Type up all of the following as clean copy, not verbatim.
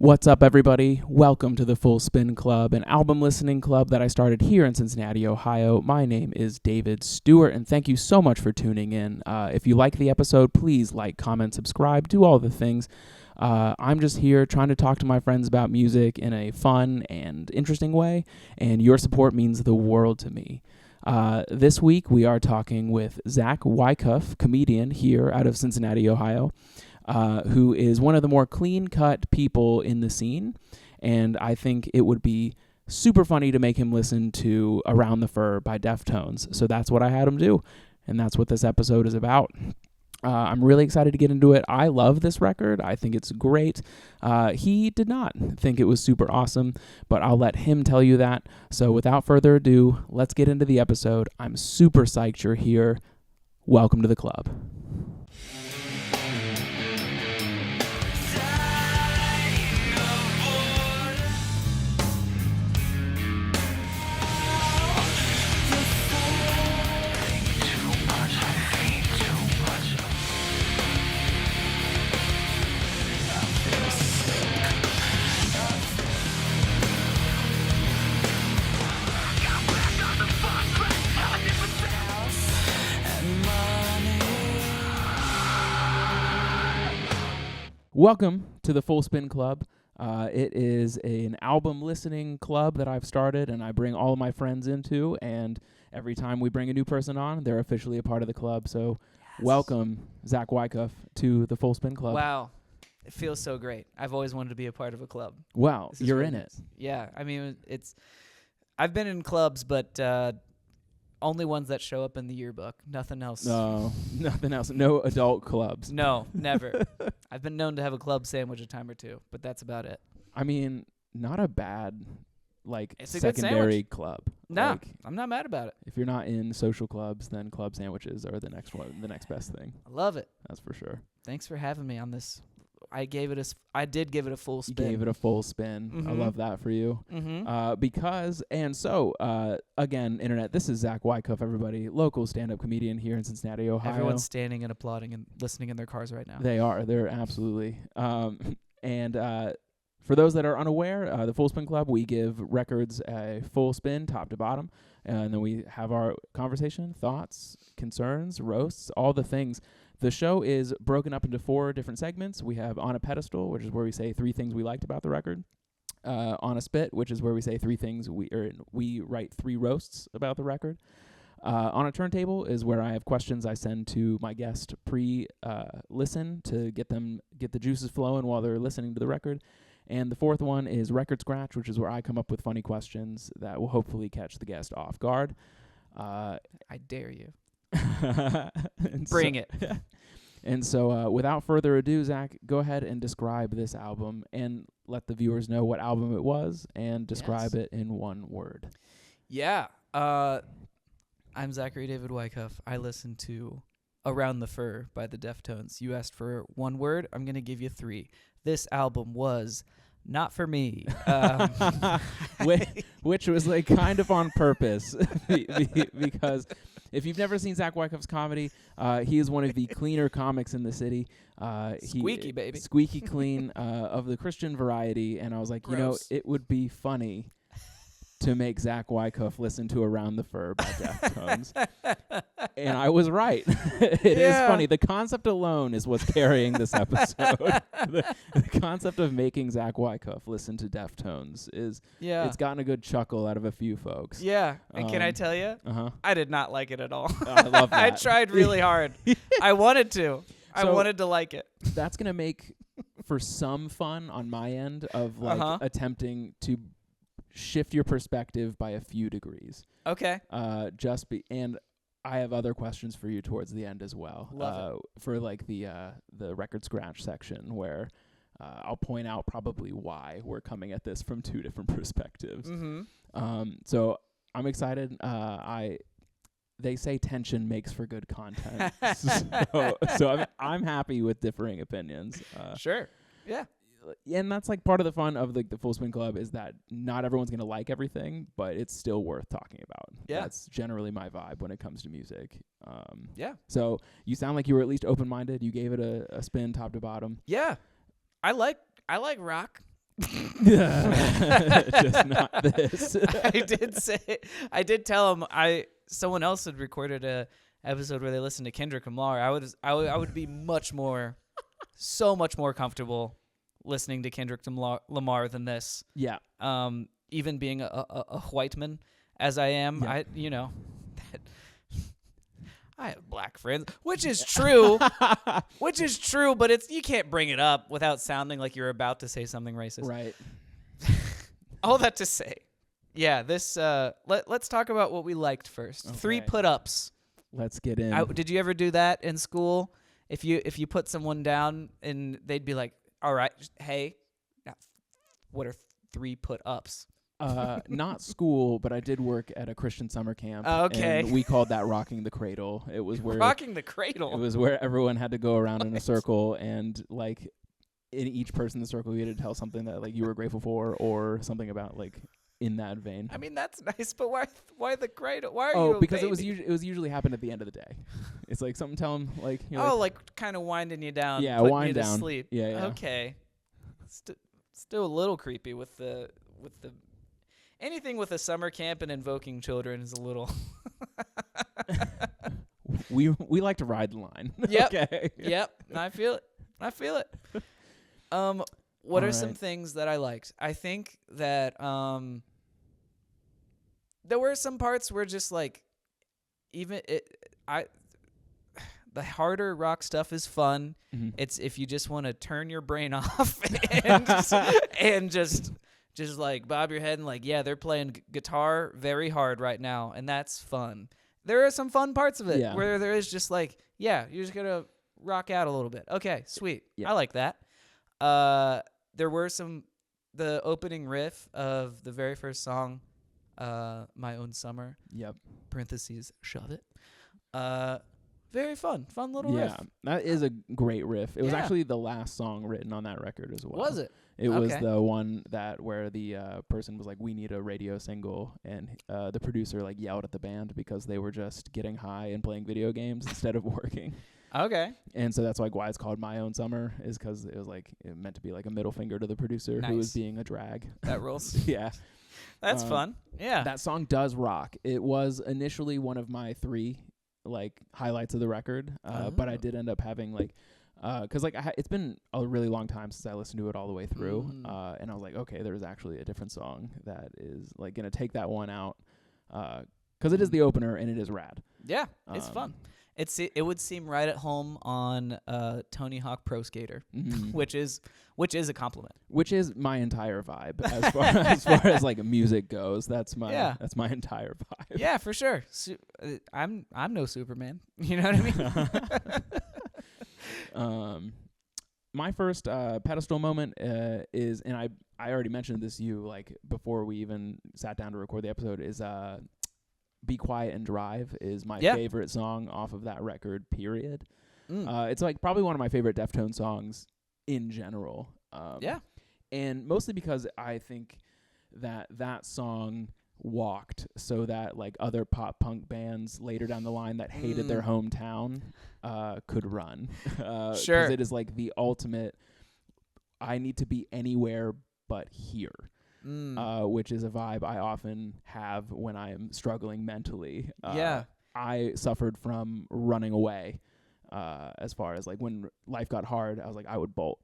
What's up, everybody? Welcome to the Full Spin Club, an album listening club that I started here in Cincinnati, Ohio. My name is David Stewart, and thank you so much for tuning in. If you like the episode, please like, comment, subscribe, do all the things. I'm just here trying to talk to my friends about music in a fun and interesting way, and your support means the world to me. This week, we are talking with Zach Wycuff, comedian here out of Cincinnati, Ohio. Who is one of the more clean-cut people in the scene, and I think it would be super funny to make him listen to Around the Fur by Deftones. So that's what I had him do, and that's what this episode is about. I'm really excited to get into it. I love this record. I think it's great. He did not think it was super awesome, but I'll let him tell you that. So without further ado, let's get into the episode. I'm super psyched you're here. Welcome to the club. Welcome to the Full Spin Club. It is an album listening club that I've started and I bring all of my friends into, and every time we bring a new person on, they're officially a part of the club. So Welcome, Zach Wycuff, to the Full Spin Club. Wow. It feels so great. I've always wanted to be a part of a club. Wow, you're in it. Yeah, I mean, I've been in clubs, but only ones that show up in the yearbook. Nothing else. No, nothing else. No adult clubs. No, never. I've been known to have a club sandwich a time or two, but that's about it. I mean, not a bad, it's a secondary club. No, I'm not mad about it. If you're not in social clubs, then club sandwiches are the next best thing. I love it. That's for sure. Thanks for having me on this. I did give it a full spin. You gave it a full spin. Mm-hmm. I love that for you. Mm-hmm. Again, Internet, this is Zach Wycuff, everybody, local stand-up comedian here in Cincinnati, Ohio. Everyone's standing and applauding and listening in their cars right now. They are. They're absolutely. For those that are unaware, the Full Spin Club, we give records a full spin, top to bottom, and then we have our conversation, thoughts, concerns, roasts, all the things. The show is broken up into 4 different segments. We have On a Pedestal, which is where we say 3 things we liked about the record. On a Spit, which is where we say 3 things we write 3 roasts about the record. On a Turntable is where I have questions I send to my guest listen to get the juices flowing while they're listening to the record. And the 4th one is Record Scratch, which is where I come up with funny questions that will hopefully catch the guest off guard. I dare you. Bring it. And so without further ado, Zach, go ahead and describe this album and let the viewers know what album it was and describe it in one word. Yeah. I'm Zachary David Wycuff. I listened to Around the Fur by the Deftones. You asked for one word. I'm going to give you 3. This album was not for me. Which was kind of on purpose because if you've never seen Zach Wycuff's comedy, he is one of the cleaner comics in the city. Squeaky, baby. Squeaky clean of the Christian variety. And I was like, Gross. it would be funny to make Zach Wycuff listen to Around the Fur by Deftones. And I was right. It is funny. The concept alone is what's carrying this episode. the concept of making Zach Wycuff listen to Deftones it's gotten a good chuckle out of a few folks. Yeah. And can I tell you? Uh-huh. I did not like it at all. I love that. I tried really hard. I wanted to. I wanted to like it. That's going to make for some fun on my end of attempting to shift your perspective by a few degrees. Okay. And I have other questions for you towards the end as well. Love it. For the record scratch section where I'll point out probably why we're coming at this from 2 different perspectives. Mm-hmm. So I'm excited. They say tension makes for good content. so I'm happy with differing opinions. Sure. Yeah. And that's part of the fun of the Full Spin Club is that not everyone's going to like everything, but it's still worth talking about. Yeah. That's generally my vibe when it comes to music. Yeah. So you sound like you were at least open-minded. You gave it a spin top to bottom. Yeah. I like rock. Just not this. I did tell him someone else had recorded a episode where they listened to Kendrick Lamar. I would be so much more comfortable listening to Kendrick Lamar than this. Yeah. Even being a white man as I am, Yeah. I have black friends, which is true, but you can't bring it up without sounding like you're about to say something racist. Right. All that to say, yeah, this, let's talk about what we liked first. Okay. 3 put-ups. Let's get in. Did you ever do that in school? If you put someone down and they'd be like, all right, hey, what are 3 put-ups? Not school, but I did work at a Christian summer camp. Okay. And we called that rocking the cradle. It was where Rocking the cradle. It was where everyone had to go around in a circle, and like in each person in the circle, you had to tell something that like you were grateful for, or something about like in that vein. I mean, that's nice, but why the cradle? Why are you? Oh, because baby? it was usually happened at the end of the day. It's like something tell them like like kind of winding you down. Yeah, putting wind you down. To sleep. Yeah. Okay. Still a little creepy with the anything with a summer camp and invoking children is a little. we like to ride the line. Yep. Okay. Yep. I feel it. What are some things that I liked? I think that there were some parts where just like the harder rock stuff is fun. Mm-hmm. It's if you just want to turn your brain off and just like bob your head and like, yeah, they're playing guitar very hard right now, and that's fun. There are some fun parts of it where there is just like, yeah, you're just gonna rock out a little bit. Okay, sweet. Yeah. I like that. There were the opening riff of the very first song, My Own Summer. Yep. Parentheses, shove it. Very fun little riff. Yeah, that is a great riff. It was actually the last song written on that record as well. Was it? It was the one where the person was like, we need a radio single, and the producer like yelled at the band because they were just getting high and playing video games instead of working. Okay. And so that's like why it's called My Own Summer, is because it was like it meant to be like a middle finger to the producer who was being a drag. That rules. Yeah. That's fun. Yeah. That song does rock. It was initially one of my 3 like highlights of the record, but I did end up having like because like it's been a really long time since I listened to it all the way through, and I was like, okay, there's actually a different song that is like gonna take that one out, because it is the opener and it is rad. Yeah, it's fun. It would seem right at home on Tony Hawk Pro Skater, which is a compliment. Which is my entire vibe as far as like music goes. That's my entire vibe. Yeah, for sure. I'm no Superman. You know what I mean? My first pedestal moment is, and I already mentioned this to you like before we even sat down to record the episode, is Be Quiet and Drive is my favorite song off of that record, period. It's like probably one of my favorite Deftones songs in general. And mostly because I think that song walked so that like other pop punk bands later down the line that hated their hometown could run. Sure. 'Cause it is like the ultimate, I need to be anywhere but here. Which is a vibe I often have when I am struggling mentally. I suffered from running away as far as like when life got hard, I was like, I would bolt.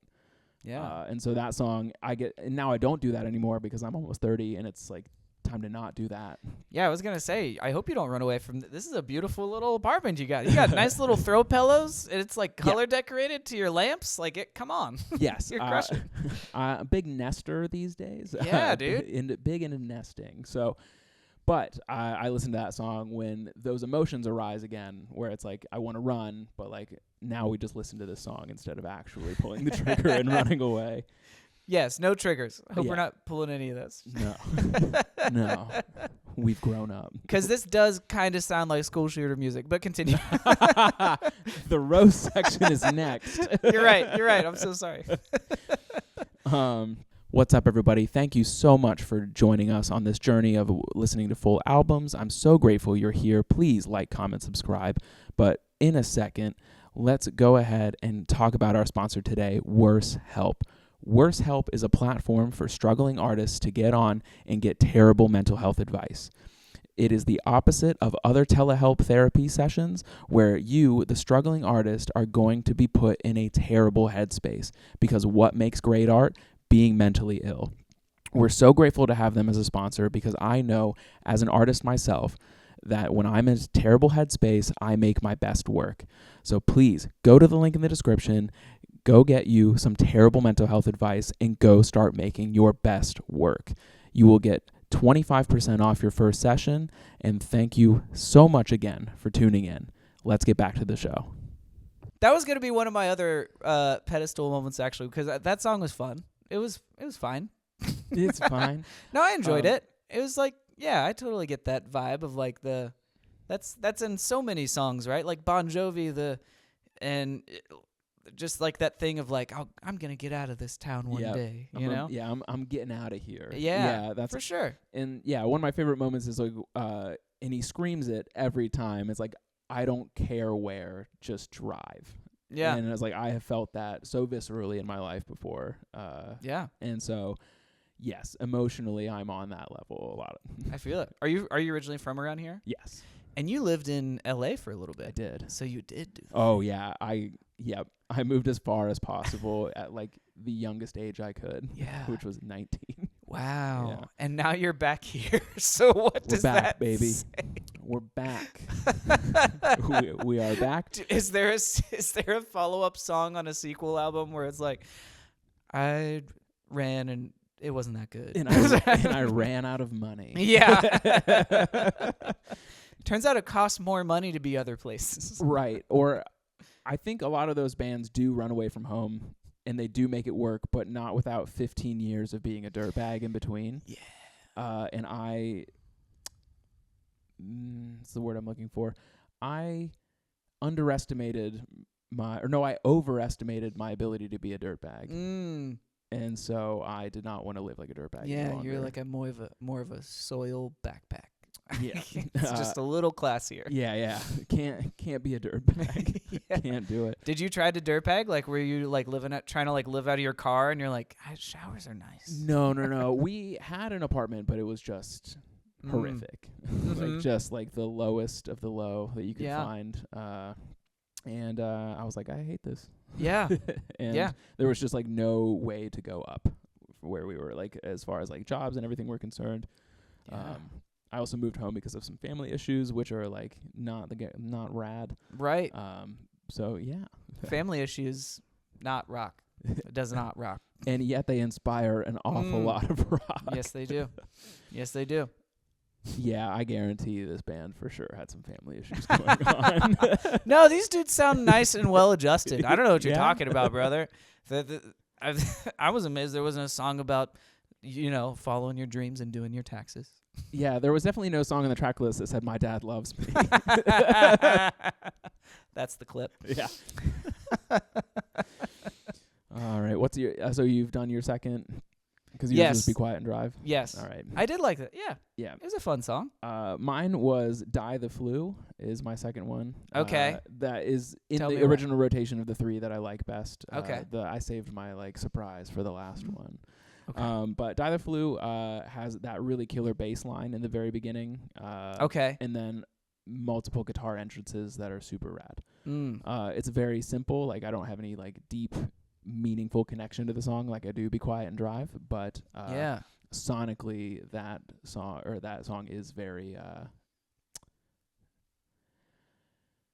And so that song, and now I don't do that anymore because I'm almost 30 and it's like time to not do that. Yeah, I was going to say, I hope you don't run away from this. Is a beautiful little apartment you got. You got nice little throw pillows, and it's like color decorated to your lamps. Like, come on. Yes. You're crushing. Big nester these days. Yeah, dude. Big into nesting. So, but I listen to that song when those emotions arise again, where it's like, I want to run, but like now we just listen to this song instead of actually pulling the trigger and running away. Yes, no triggers. Hope we're not pulling any of this. No. No. We've grown up. Because this does kind of sound like school shooter music, but continue. The roast section is next. You're right. I'm so sorry. What's up, everybody? Thank you so much for joining us on this journey of listening to full albums. I'm so grateful you're here. Please like, comment, subscribe. But in a second, let's go ahead and talk about our sponsor today, Worse Help. Worse Help is a platform for struggling artists to get on and get terrible mental health advice. It is the opposite of other telehelp therapy sessions where you, the struggling artist, are going to be put in a terrible headspace because what makes great art? Being mentally ill. We're so grateful to have them as a sponsor because I know as an artist myself that when I'm in a terrible headspace, I make my best work. So please go to the link in the description, go get you some terrible mental health advice, and go start making your best work. You will get 25% off your first session, and thank you so much again for tuning in. Let's get back to the show. That was going to be one of my other pedestal moments, actually, because that song was fun. It was fine. It's fine. No, I enjoyed it. It was like, yeah, I totally get that vibe of like that's in so many songs, right? Like Bon Jovi, just like that thing of like, oh, I'm gonna get out of this town one day, you know? I'm getting out of here. Yeah, that's for sure. And yeah, one of my favorite moments is like, and he screams it every time. It's like, I don't care where, just drive. Yeah. And it's like, I have felt that so viscerally in my life before. Yeah. And so, yes, emotionally, I'm on that level a lot. I feel it. Are you originally from around here? Yes. And you lived in LA for a little bit. I did. So you did do that. Oh, yeah. I moved as far as possible at like the youngest age I could. Yeah. Which was 19. Wow. Yeah. And now you're back here. So what does back, that baby. say? We're back. we are back. Is there a follow-up song on a sequel album where it's like, I ran and it wasn't that good. And I ran out of money. Yeah. Turns out it costs more money to be other places. Right. Or I think a lot of those bands do run away from home and they do make it work, but not without 15 years of being a dirtbag in between. Yeah. And it's the word I'm looking for. I overestimated my ability to be a dirtbag. And so I did not want to live like a dirtbag. Yeah, you're like more of a soil backpack. Yeah. It's just a little classier. Yeah. Can't be a dirtbag. Yeah. Can't do it. Did you try to dirtbag? Like, were you like trying to like live out of your car and you're like, showers are nice? No. We had an apartment, but it was just horrific. Like just like the lowest of the low that you could find. And I was like, I hate this. Yeah. And there was just like no way to go up where we were, like as far as like jobs and everything were concerned. Yeah. I also moved home because of some family issues, which are like not rad. Right. So yeah. Family issues, not rock. It does not rock. And yet they inspire an awful lot of rock. Yes, they do. Yes, they do. Yeah, I guarantee this band for sure had some family issues going on. No, these dudes sound nice and well adjusted. I don't know what you're talking about, brother. I was amazed there wasn't a song about, following your dreams and doing your taxes. Yeah, there was definitely no song on the track list that said "My Dad Loves Me." That's the clip. Yeah. All right. What's your? So you've done your second. Because you just Be Quiet and Drive? Yes. All right. I did like that. Yeah. Yeah. It was a fun song. Mine was Die the Flu is my second one. Okay. That is in the original rotation of the three that I like best. Okay. I saved my like surprise for the last one. Okay. But Die the Flu has that really killer bass line in the very beginning. Okay. And then multiple guitar entrances that are super rad. It's very simple. Like I don't have any like deep meaningful connection to the song like I do Be Quiet and Drive, but sonically that song is very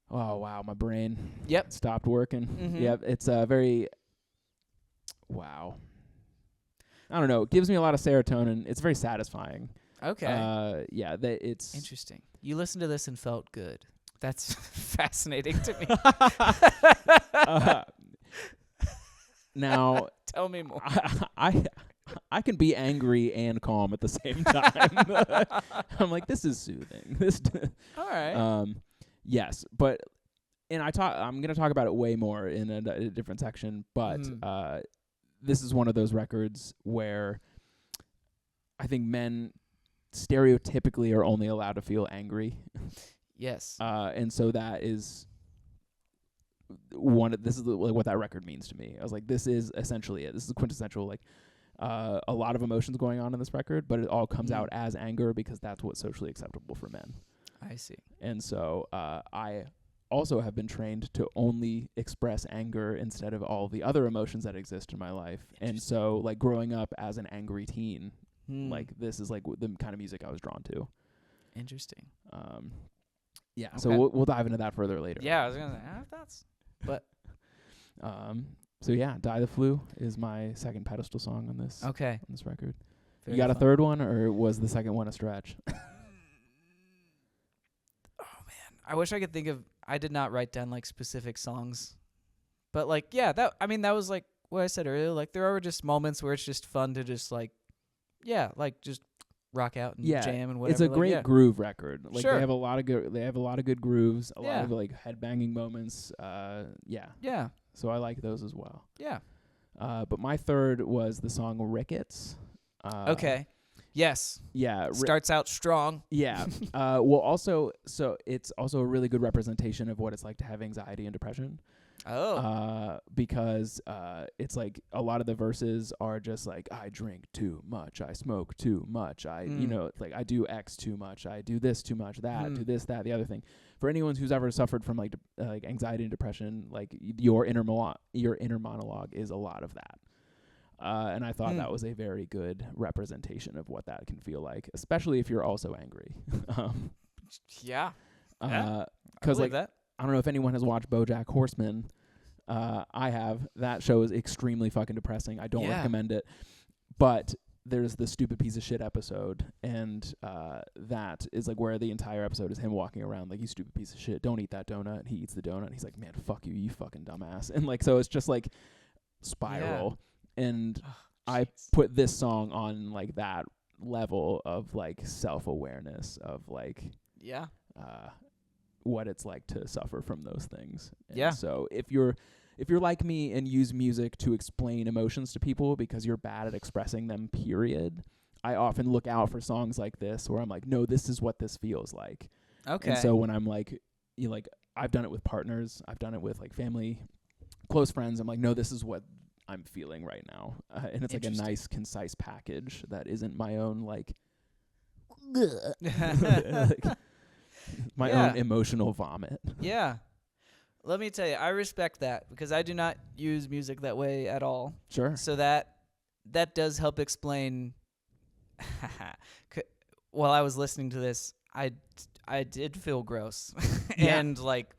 oh wow, my brain stopped working. Yep, it's very wow. I don't know, it gives me a lot of serotonin. It's very satisfying. Okay. It's interesting. You listened to this and felt good. That's fascinating to me. Now, tell me more. I can be angry and calm at the same time. I'm like, this is soothing. All right. Yes, but I'm gonna talk about it way more in a different section. But this is one of those records where I think men stereotypically are only allowed to feel angry. Yes. And so that is this is like what that record means to me. I was like, this is essentially it. This is quintessential, like a lot of emotions going on in this record, but it all comes out as anger because that's what's socially acceptable for men. I see. And so I also have been trained to only express anger instead of all the other emotions that exist in my life. And so like growing up as an angry teen, like this is like the kind of music I was drawn to. Interesting. Yeah. Okay. So we'll dive into that further later. Yeah, I was gonna say I have thoughts, but so yeah, Die the Flu is my second pedestal song on this record. Very you got fun. a third one, or was the second one a stretch? Oh man, I wish I could think of. I did not write down like specific songs, but like that was like what I said earlier. Like there are just moments where it's just fun to just like just rock out and jam and whatever. It's a great groove record. Like Sure. they have a lot of good grooves, a lot of like headbanging moments. Yeah. So I like those as well. Yeah. But my third was the song Rickets. Okay. Yes. Yeah. Starts out strong. Yeah. Well, also, so it's also a really good representation of what it's like to have anxiety and depression. Oh. Because it's like a lot of the verses are just like, I drink too much, I smoke too much, I like I do X too much, I do this too much, that, do this, that, the other thing. For anyone who's ever suffered from like anxiety and depression, like your inner monologue is a lot of that. And I thought that was a very good representation of what that can feel like, especially if you're also angry. Yeah. Because like that. I don't know if anyone has watched BoJack Horseman. I have. That show is extremely fucking depressing. I don't recommend it. But there's the stupid piece of shit episode, and that is like where the entire episode is him walking around like, you stupid piece of shit, don't eat that donut. And he eats the donut. And he's like, man, fuck you, you fucking dumbass. And like, so it's just like spiral. And I put this song on like that level of like self-awareness of like what it's like to suffer from those things. And so if you're like me and use music to explain emotions to people because you're bad at expressing them, period, I often look out for songs like this where I'm like, no, this is what this feels like. Okay. And so when I'm like, I've done it with partners, I've done it with like family, close friends. I'm like, no, this is what I'm feeling right now. And it's like a nice, concise package that isn't my own like my own emotional vomit. Yeah. Let me tell you, I respect that because I do not use music that way at all. Sure. So that does help explain. While I was listening to this, I did feel gross and like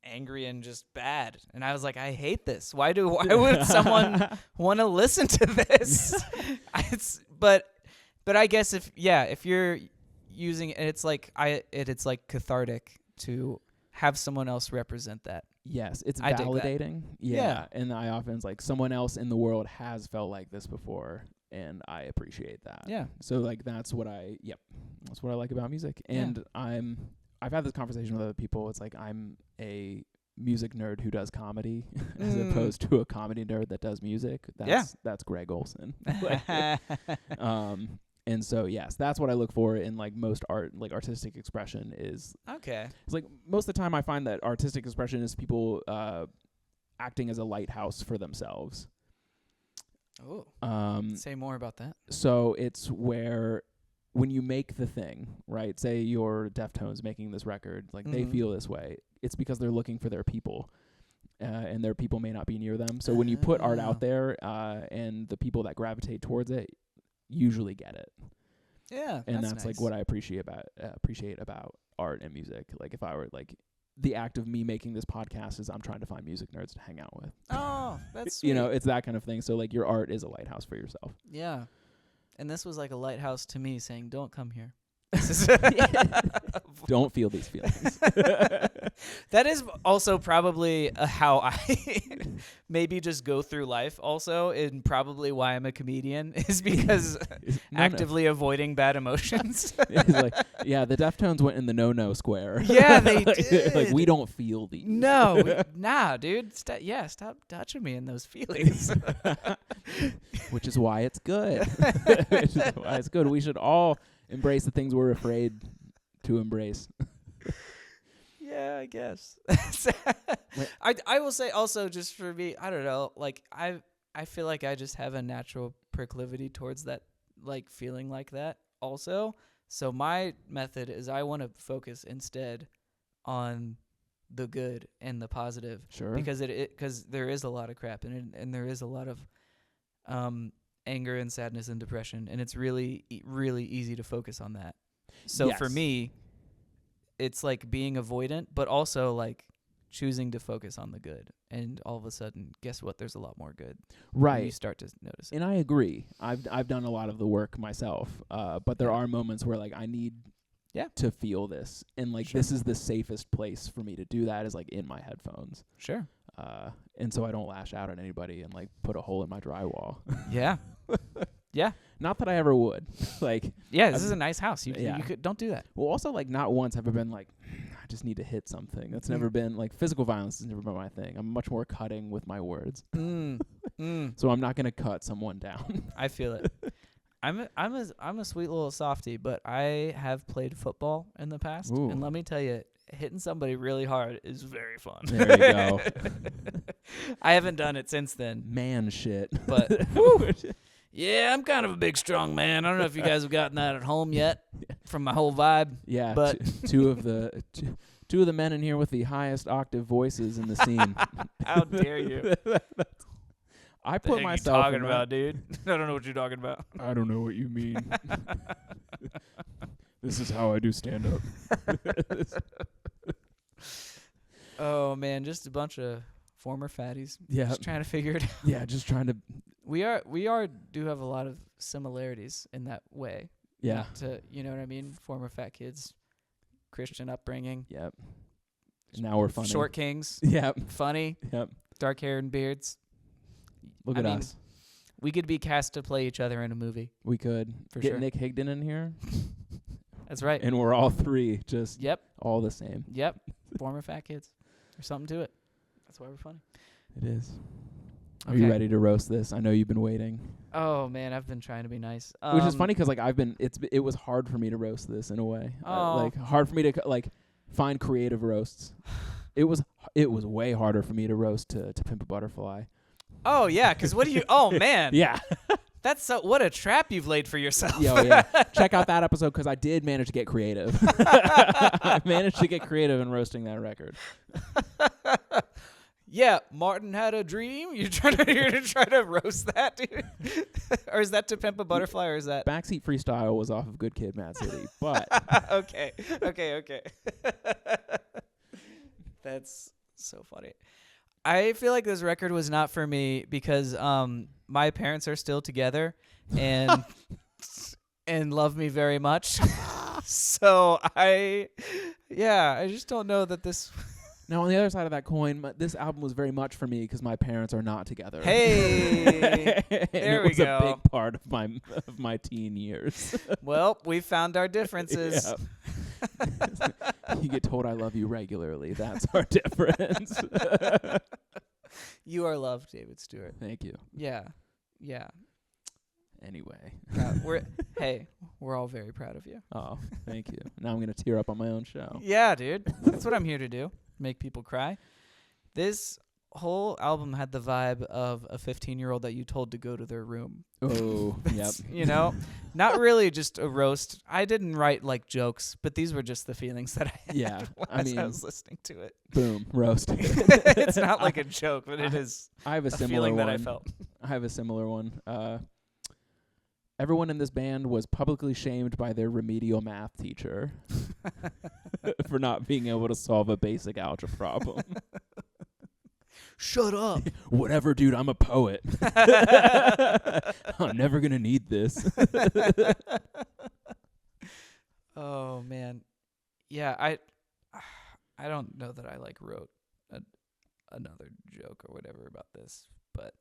angry and just bad. And I was like, I hate this. Why would someone want to listen to this? But I guess if you're using it, it's like it's like cathartic to have someone else represent that. Yes, it's validating. Yeah. And I often it's like someone else in the world has felt like this before, and I appreciate that. Yeah. So like that's what I like about music. And I've had this conversation with other people. It's like I'm a music nerd who does comedy as opposed to a comedy nerd that does music. That's Greg Olson. And so, yes, that's what I look for in like most art, like artistic expression is. Okay. It's like most of the time I find that artistic expression is people acting as a lighthouse for themselves. Oh. Say more about that. So it's where when you make the thing, right? Say you're Deftones making this record, like they feel this way. It's because they're looking for their people. And their people may not be near them. So when you put art out there and the people that gravitate towards it usually get it. Yeah, and that's nice. Like what I appreciate about art and music. Like if I were like the act of me making this podcast is I'm trying to find music nerds to hang out with. Oh, that's sweet. It's that kind of thing. So like your art is a lighthouse for yourself. Yeah, and this was like a lighthouse to me saying, "Don't come here." Don't feel these feelings. That is also probably how I maybe just go through life also, and probably why I'm a comedian is because actively avoiding bad emotions. It's like, yeah, the Deftones went in the no-no square. Yeah, they did. Like, we don't feel these. No, nah, dude. Stop touching me in those feelings. Which is why it's good. We should all embrace the things we're afraid to embrace. Yeah, I guess. I will say also, just for me, I don't know, like I feel like I just have a natural proclivity towards that, like feeling like that also. So my method is I want to focus instead on the good and the positive. Sure. Because because there is a lot of crap in it, and there is a lot of anger and sadness and depression, and it's really really easy to focus on that. So for me, it's like being avoidant, but also like choosing to focus on the good. And all of a sudden, guess what? There's a lot more good. Right. You start to notice it. And I agree. I've done a lot of the work myself, but there are moments where like I need to feel this, and like this is the safest place for me to do that is like in my headphones. Sure. And so I don't lash out at anybody and like put a hole in my drywall. Yeah. Yeah. Not that I ever would. Like, yeah, this is a nice house. You could don't do that. Well, also like not once have I been like, I just need to hit something. That's never been like physical violence has never been my thing. I'm much more cutting with my words. So I'm not gonna cut someone down. I feel it. I'm a sweet little softie, but I have played football in the past, and let me tell you, hitting somebody really hard is very fun. There you go. I haven't done it since then. Man shit. But yeah, I'm kind of a big, strong man. I don't know if you guys have gotten that at home yet from my whole vibe. Yeah, but two of the men in here with the highest octave voices in the scene. How dare you? I put myself talking about, dude. I don't know what you're talking about. I don't know what you mean. This is how I do stand up. Oh man, just a bunch of former fatties. Yeah, just trying to figure it out. Yeah, just trying to. We do have a lot of similarities in that way. Yeah. Not to, you know what I mean? Former fat kids, Christian upbringing. Yep. Now we're funny. Short kings. Yep. Funny. Yep. Dark hair and beards. Look at us. We could be cast to play each other in a movie. We could. For Get sure. Nick Higdon in here. That's right. And we're all three just all the same. Yep. Former fat kids. There's something to it. That's why we're funny. It is. Are you ready to roast this? I know you've been waiting. Oh man, I've been trying to be nice. Which is funny because like it was hard for me to roast this in a way. Like hard for me to like find creative roasts. It was way harder for me to roast to Pimp a Butterfly. Oh yeah, because what do you? Oh man. Yeah. That's what a trap you've laid for yourself. Yeah. Check out that episode because I did manage to get creative. I managed to get creative in roasting that record. Yeah, Martin had a dream. You're trying to roast that, dude? Or is that To Pimp a Butterfly, or is that Backseat Freestyle was off of Good Kid, Mad City, but okay. That's so funny. I feel like this record was not for me because my parents are still together and and love me very much. So I just don't know that this. Now, on the other side of that coin, this album was very much for me because my parents are not together. Hey, there we go. It was a big part of my teen years. Well, we found our differences. Yeah. You get told I love you regularly. That's our difference. You are loved, David Stewart. Thank you. Yeah. Anyway. We're all very proud of you. Oh, thank you. Now I'm going to tear up on my own show. Yeah, dude. That's what I'm here to do. Make people cry. This whole album had the vibe of a 15-year-old that you told to go to their room. Oh, yep. You know, not really just a roast. I didn't write like jokes, but these were just the feelings that I had as I was listening to it. Boom, roasted. It's not like a joke, but it is. I have a similar feeling one. that I felt. I have a similar one. Everyone in this band was publicly shamed by their remedial math teacher for not being able to solve a basic algebra problem. Shut up. Whatever, dude, I'm a poet. I'm never going to need this. Oh, man. Yeah, I don't know that I wrote another joke or whatever about this, but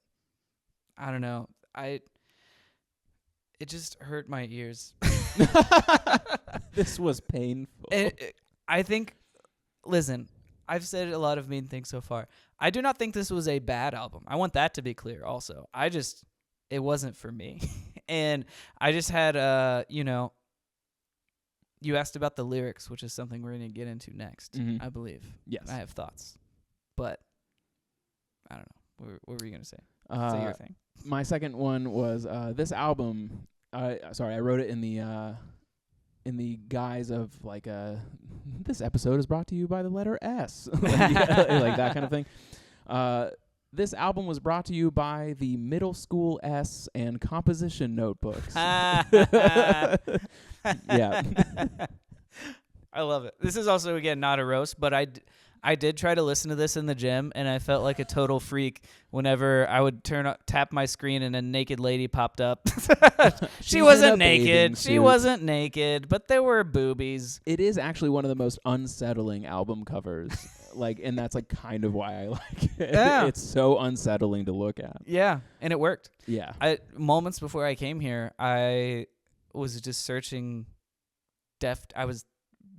I don't know. It just hurt my ears. This was painful. I think, listen, I've said a lot of mean things so far. I do not think this was a bad album. I want that to be clear also. it wasn't for me. And I just had, You asked about the lyrics, which is something we're going to get into next, Mhm. I believe. Yes. I have thoughts, but I don't know. What were you going to say? Say your thing. My second one was this album. I wrote it in the guise of like this episode is brought to you by the letter S, like that kind of thing. This album was brought to you by the Middle School S and Composition Notebooks. Yeah. I love it. This is also, again, not a roast, but I did try to listen to this in the gym, and I felt like a total freak whenever I would tap my screen and a naked lady popped up. She wasn't naked. She wasn't naked, but there were boobies. It is actually one of the most unsettling album covers. And that's like kind of why I like it. Yeah. It's so unsettling to look at. Yeah, and it worked. Yeah. Moments before I came here, I was just searching I was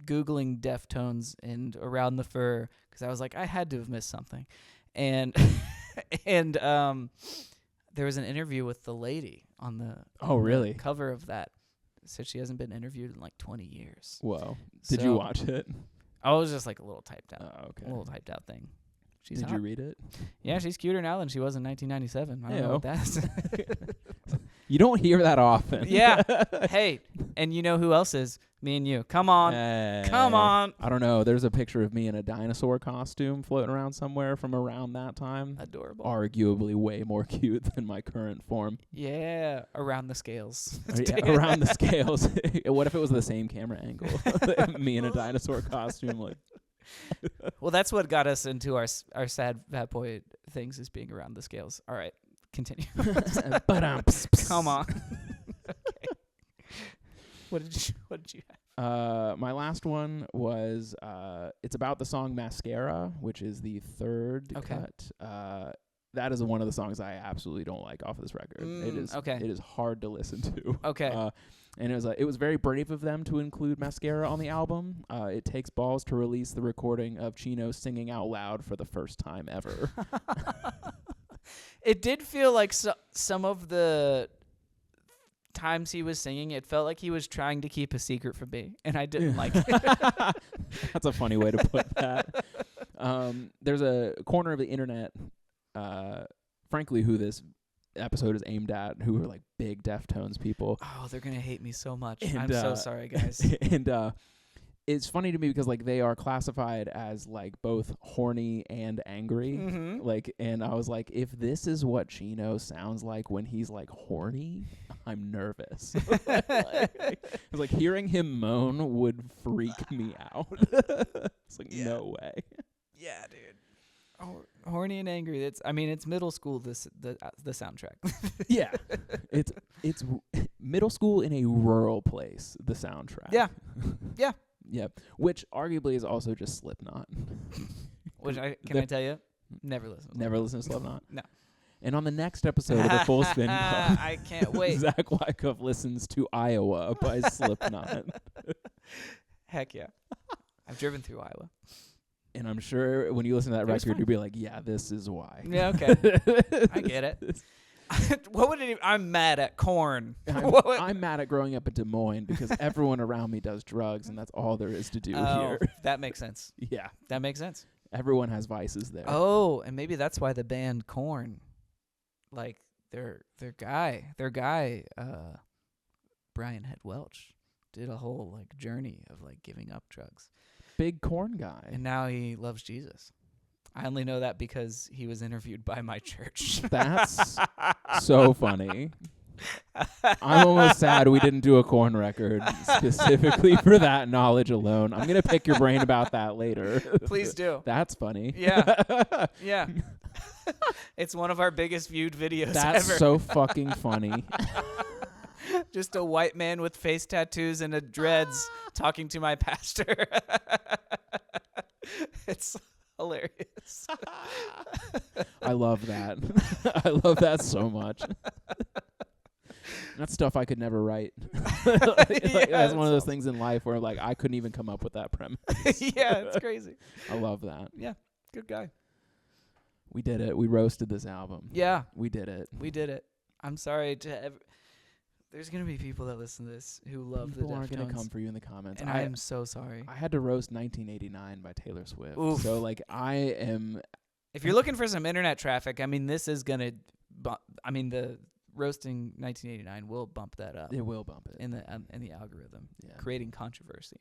Googling Deftones and Around the Fur because I was like, I had to have missed something. And there was an interview with the lady on the really? cover of that. Said she hasn't been interviewed in like 20 years. Whoa. Did you watch it? I was just like a little typed out. Oh, okay. A little typed out thing. Did you read it? Yeah, she's cuter now than she was in 1997. I don't know what that's. You don't hear that often. Yeah. Hey, and you know who else is? Me and you. Come on. Come on. I don't know. There's a picture of me in a dinosaur costume floating around somewhere from around that time. Adorable. Arguably way more cute than my current form. Yeah. Around the scales. Around the scales. What if it was the same camera angle? Me in a dinosaur costume. Like. Well, that's what got us into our sad fat boy things, is being around the scales. All right. Continue. Come on. Okay. What did you have? My last one was it's about the song Mascara, which is the third cut. That is one of the songs I absolutely don't like off of this record. It is hard to listen to. Okay. And it was very brave of them to include Mascara on the album. It takes balls to release the recording of Chino singing out loud for the first time ever. It did feel like some of the times he was singing, it felt like he was trying to keep a secret from me, and I didn't like it. That's a funny way to put that. There's a corner of the internet, frankly, who this episode is aimed at, who are like big Deftones people. Oh, they're gonna hate me so much. And, I'm so sorry, guys. And it's funny to me because like they are classified as like both horny and angry. Mm-hmm. And I was like, if this is what Chino sounds like when he's like horny, I'm nervous. I was like, hearing him moan would freak me out. It's like, no way. Yeah, dude. Oh, horny and angry. It's middle school. The soundtrack. Yeah, it's middle school in a rural place. The soundtrack. Yeah. Yeah, which arguably is also just Slipknot. Which I tell you, never listen. Never listen to Slipknot. No. And on the next episode of the Full Spin Club, I can't wait. Zach Wycuff listens to Iowa by Slipknot. Heck yeah, I've driven through Iowa. And I'm sure when you listen to that record, you'll be like, yeah, this is why. Yeah, okay. I get it. What would it? I'm mad at corn. I'm mad at growing up in Des Moines because everyone around me does drugs, and that's all there is to do here. That makes sense. Yeah, that makes sense. Everyone has vices there. Oh, and maybe that's why the band Korn, like their guy, Brian Head Welch, did a whole like journey of like giving up drugs. Big Korn guy, and now he loves Jesus. I only know that because he was interviewed by my church. That's so funny. I'm almost sad we didn't do a Korn record specifically for that knowledge alone. I'm going to pick your brain about that later. Please do. That's funny. Yeah. Yeah. It's one of our biggest viewed videos That's ever. so fucking funny. Just a white man with face tattoos and a dreads talking to my pastor. It's hilarious. I love that. I love that so much. That's stuff I could never write. That's one of those things in life where like I couldn't even come up with that premise. Yeah, it's crazy. I love that. Yeah, good guy. We did it. We roasted this album. Yeah. We did it. We did it. I'm sorry to There's gonna be people that listen to this who love People the aren't gonna Deftones, come for you in the comments. and I am so sorry. I had to roast 1989 by Taylor Swift. Oof. So like I am. If you're looking for some internet traffic, I mean, this is gonna. The roasting 1989 will bump that up It will bump it. in the algorithm, creating controversy.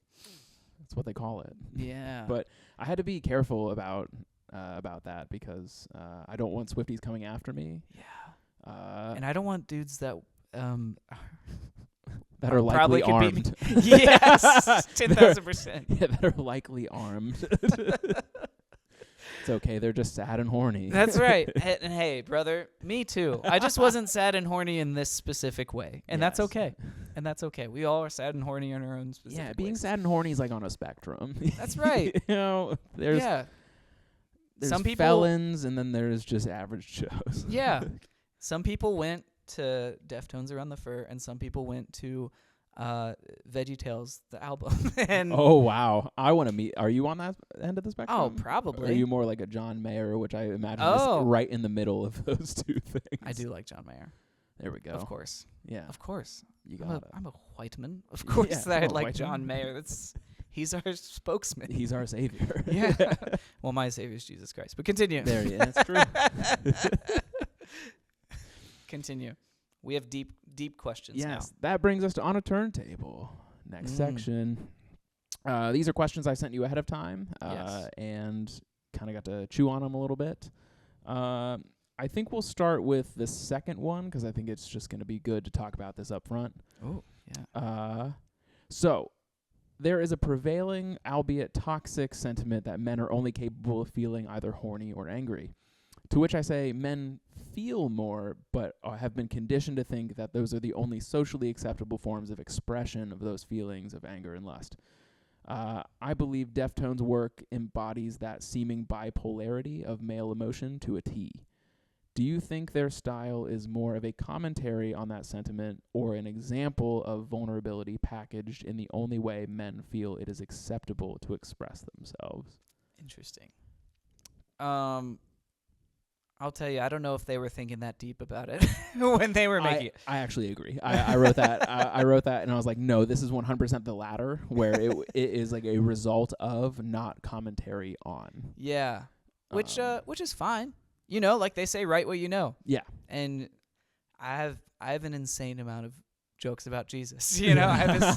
That's what they call it. Yeah. But I had to be careful about that because I don't want Swifties coming after me. Yeah. And I don't want dudes that that are likely armed. Yes, 10,000%. Yeah, that are likely armed. It's okay. They're just sad and horny. That's right. And hey, brother, me too. I just wasn't sad and horny in this specific way, and that's okay. And that's okay. We all are sad and horny in our own specific ways. Being sad and horny is like on a spectrum. That's right. There's some people, felons, and then there's just average Joes. Yeah. Some people went to Deftones Around the Fur, and some people went to VeggieTales, the album. And oh wow, I want to meet. Are you on that end of the spectrum? Oh, probably. Or are you more like a John Mayer, which I imagine is right in the middle of those two things? I do like John Mayer. There we go. Of course. Yeah. Of course. You got I'm a white man. Of course that I'd like white John man. Mayer. He's our spokesman. He's our savior. Yeah. Well, my savior is Jesus Christ. But continue. There he is. That's true. Continue. We have deep questions now. Yes. That brings us to On a Turntable. Next section. These are questions I sent you ahead of time. And kind of got to chew on them a little bit. I think we'll start with the second one because I think it's just going to be good to talk about this up front. Oh, yeah. So, there is a prevailing, albeit toxic, sentiment that men are only capable of feeling either horny or angry. To which I say men feel more, but have been conditioned to think that those are the only socially acceptable forms of expression of those feelings of anger and lust. I believe Deftones' work embodies that seeming bipolarity of male emotion to a T. Do you think their style is more of a commentary on that sentiment or an example of vulnerability packaged in the only way men feel it is acceptable to express themselves? Interesting. I'll tell you, I don't know if they were thinking that deep about it when they were making it. I actually agree. I wrote that. I wrote that, and I was like, no, this is 100% the latter, where it is like a result of, not commentary on. Yeah, which is fine. You know, like they say, write what you know. Yeah. And I have an insane amount of jokes about Jesus. You know, I have this,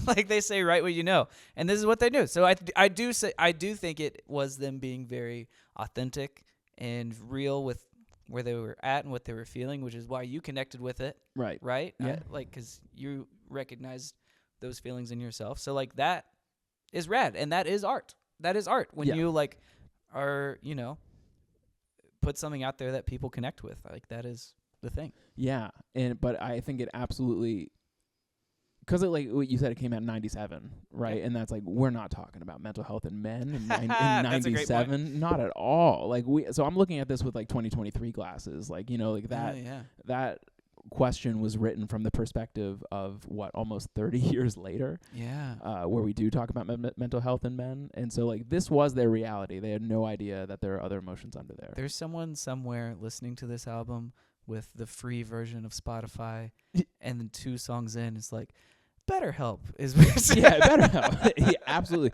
like they say, write what you know, and this is what they do. So I do think it was them being very authentic and real with where they were at and what they were feeling, which is why you connected with it. Right. Yeah. Because you recognized those feelings in yourself. So like that is rad, and that is art. That is art when you like are, you know, put something out there that people connect with. Like that is the thing. Yeah, but I think it absolutely, because like what you said, it came out in 97, right? Yeah. And that's like, we're not talking about mental health in men in 97, not at all. Like so I'm looking at this with like 2023 glasses, like, you know, like that. That question was written from the perspective of what, almost 30 years later. Yeah. Where we do talk about mental health in men, and so like this was their reality. They had no idea that there are other emotions under there. There's someone somewhere listening to this album with the free version of Spotify, and then 2 songs in, it's like, BetterHelp is BetterHelp. Yeah, absolutely.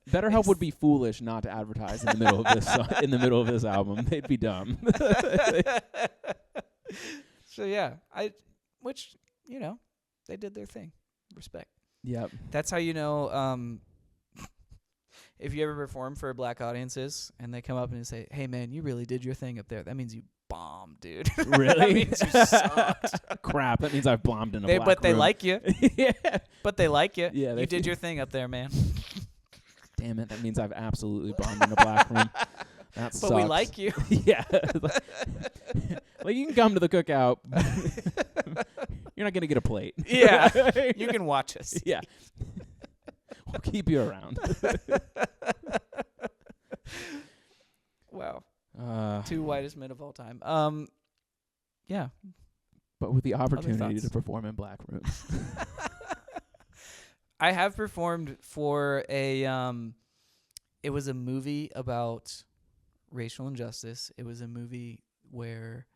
BetterHelp would be foolish not to advertise in the middle of this in the middle of this album. They'd be dumb. So yeah, which, you know, they did their thing. Respect. Yep. That's how you know if you ever perform for black audiences and they come up and say, "Hey man, you really did your thing up there." That means you bombed, dude. Really? That means you sucked. Crap, that means I've bombed in a black But they room. like you. Yeah. But they like you. Yeah, you did your thing up there, man. Damn it, that means I've absolutely bombed in a black room. That sucks. But we like you. Yeah. Like, you can come to the cookout. You're not going to get a plate. Yeah. You can watch us. Yeah. We'll keep you around. Wow. 2 whitest men of all time. Yeah. But with the opportunity to perform in black rooms. I have performed for a it was a movie about racial injustice. It was a movie where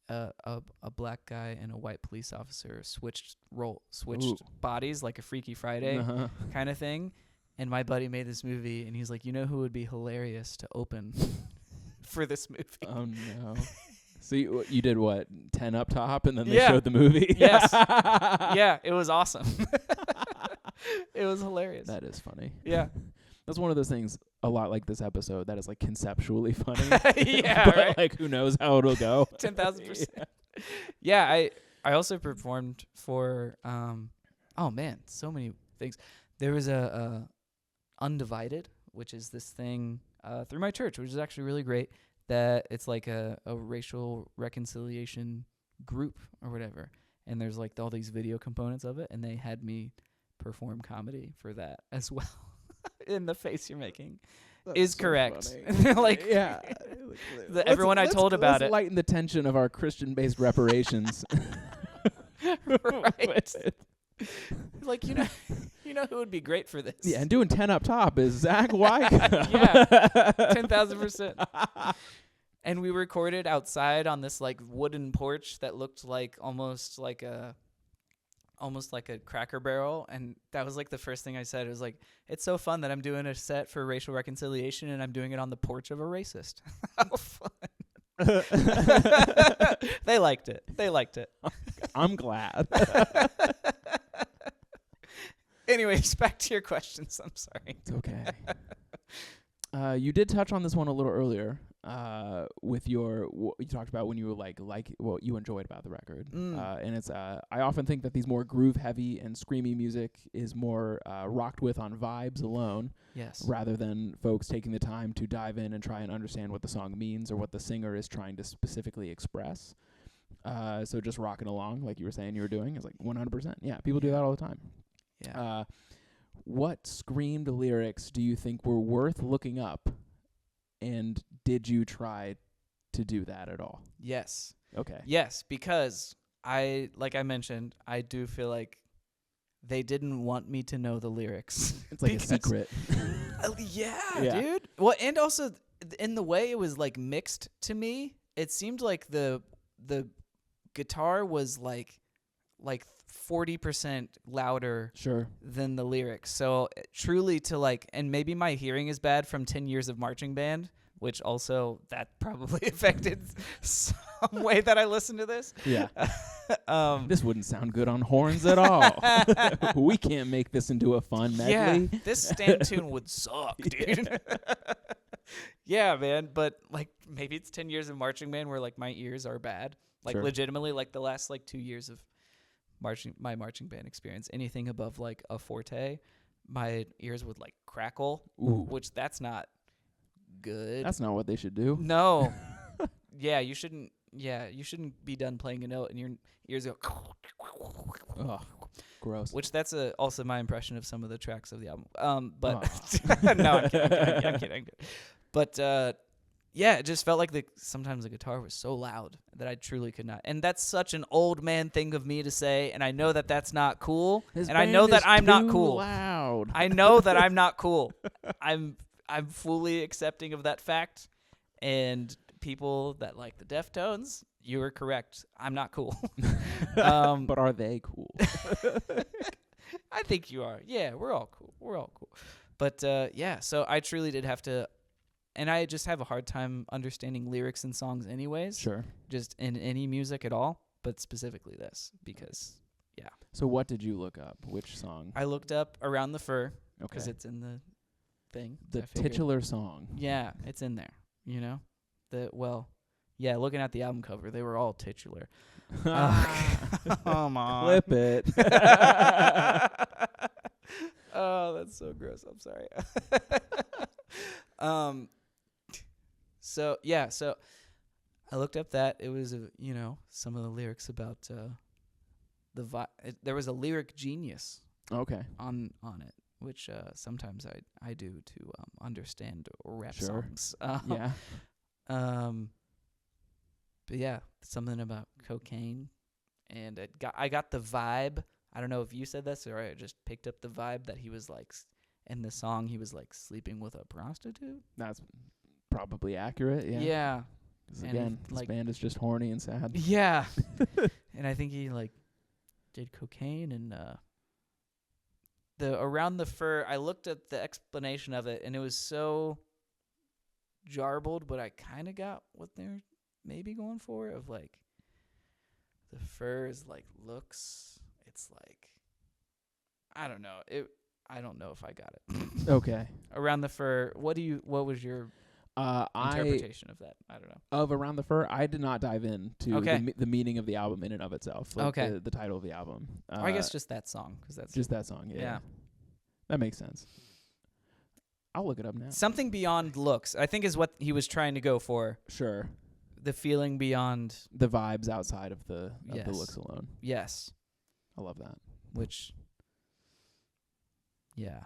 a black guy and a white police officer switched Ooh. bodies, like a Freaky Friday Uh-huh. kind of thing. And my buddy made this movie, and he's like, you know who would be hilarious to open for this movie? Oh no. So you did what? 10 up top, and then they Yeah. showed the movie. Yes. Yeah, it was awesome. It was hilarious. That is funny. Yeah. That's one of those things, a lot like this episode, that is like conceptually funny. Yeah, but right. like who knows how it'll go. 10,000%. Yeah, I also performed for oh man, so many things. There was a Undivided, which is this thing through my church, which is actually really great. That it's like a racial reconciliation group or whatever, and there's like all these video components of it, and they had me perform comedy for that as well. In the face you're making is so correct. Like, yeah, everyone I told about let's it. lighten the tension of our Christian-based reparations. Right. Like, you know who would be great for this? Yeah, and doing 10 up top is Zach Wycuff. Yeah, 10,000%. And we recorded outside on this like wooden porch that looked like almost like a Cracker Barrel, and that was like the first thing I said. It was like, it's so fun that I'm doing a set for racial reconciliation, and I'm doing it on the porch of a racist. How fun! They liked it. I'm glad. Anyways, back to your questions. I'm sorry. It's okay. You did touch on this one a little earlier with you talked about when you were like what you enjoyed about the record. And it's I often think that these more groove heavy and screamy music is more rocked with on vibes alone. Yes. Rather than folks taking the time to dive in and try and understand what the song means or what the singer is trying to specifically express. So just rocking along like you were saying you were doing is like 100%. Yeah, people do that all the time. Yeah. What screamed lyrics do you think were worth looking up, and did you try to do that at all? Yes. Okay. Yes, because like I mentioned, I do feel like they didn't want me to know the lyrics. It's like a secret. Yeah, Yeah. dude. Well, and also in the way it was like mixed to me, it seemed like the guitar was like 40% louder Sure. than the lyrics. So truly to like, and maybe my hearing is bad from 10 years of marching band, which also that probably affected some way that I listened to this. Yeah. This wouldn't sound good on horns at all. We can't make this into a fun medley. Yeah, this stand tune would suck, dude. Yeah, man. But like maybe it's 10 years of marching band where like my ears are bad. Like Sure. legitimately like the last like 2 years of my marching band experience, anything above like a forte, my ears would like crackle. Ooh. Which that's not good. That's not what they should do. No. Yeah, you shouldn't be done playing a note and your ears go Ugh, gross. which that's also my impression of some of the tracks of the album. But no, I'm kidding. But yeah, it just felt like sometimes the guitar was so loud that I truly could not. And that's such an old man thing of me to say, and I know that that's not cool. This and I band know that is I'm not too cool. loud. I know that I'm not cool. I'm fully accepting of that fact. And people that like the Deftones, you were correct. I'm not cool. But are they cool? I think you are. Yeah, we're all cool. But yeah, so I truly did have to. And I just have a hard time understanding lyrics in songs anyways. Sure. Just in any music at all, but specifically this because, yeah. So what did you look up? Which song? I looked up Around the Fur because Okay. it's in the thing. The I figured. titular song. Yeah, it's in there, you know? Yeah, looking at the album cover, they were all titular. Come on. Clip it. Oh, that's so gross. I'm sorry. So I looked up that it was some of the lyrics about there was a lyric genius Okay. on it, which sometimes I do to understand rap Sure. songs. Yeah. But yeah, something about cocaine, and I got the vibe. I don't know if you said this or I just picked up the vibe that he was like in the song he was like sleeping with a prostitute. That's probably accurate. Yeah. 'Cause And again, he, this like- band is just horny and sad. Yeah. And I think he like did cocaine and the Around the Fur. I looked at the explanation of it and it was so jarbled, but I kind of got what they're maybe going for of like the fur is like looks. It's like I don't know. I don't know if I got it. Okay. Around the Fur. What was your interpretation of that? I don't know. Of Around the Fur, I did not dive into Okay. the meaning of the album in and of itself. Like Okay. the title of the album. I guess just that song, because that's just that song. Yeah. yeah. That makes sense. I'll look it up now. Something beyond looks, I think, is what he was trying to go for. Sure. The feeling beyond. The vibes outside of the Yes. looks alone. Yes. I love that. Which. Yeah.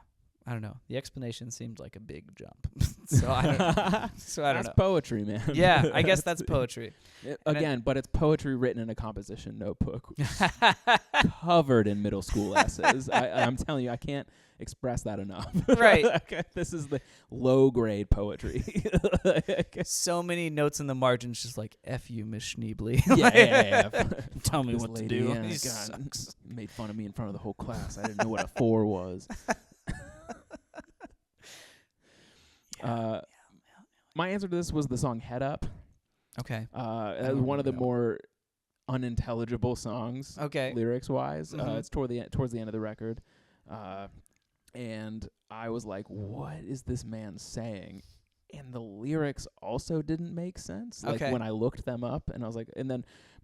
I don't know. The explanation seemed like a big jump. So I don't know. That's poetry, man. Yeah, I guess that's poetry. But it's poetry written in a composition notebook, covered in middle school essays. I'm telling you, I can't express that enough. Right. This is the low grade poetry. So many notes in the margins, just like "F you, Miss Schneebly." Yeah. Tell me This what to lady, do. yeah, He God, sucks. made fun of me in front of the whole class. I didn't know what a 4 was. My answer to this was the song "Head Up." Okay. One of the more unintelligible songs, Okay. lyrics wise. Mhm. It's towards the end of the record, and I was like, "What is this man saying?" And the lyrics also didn't make sense. Like Okay. when I looked them up, and I was like,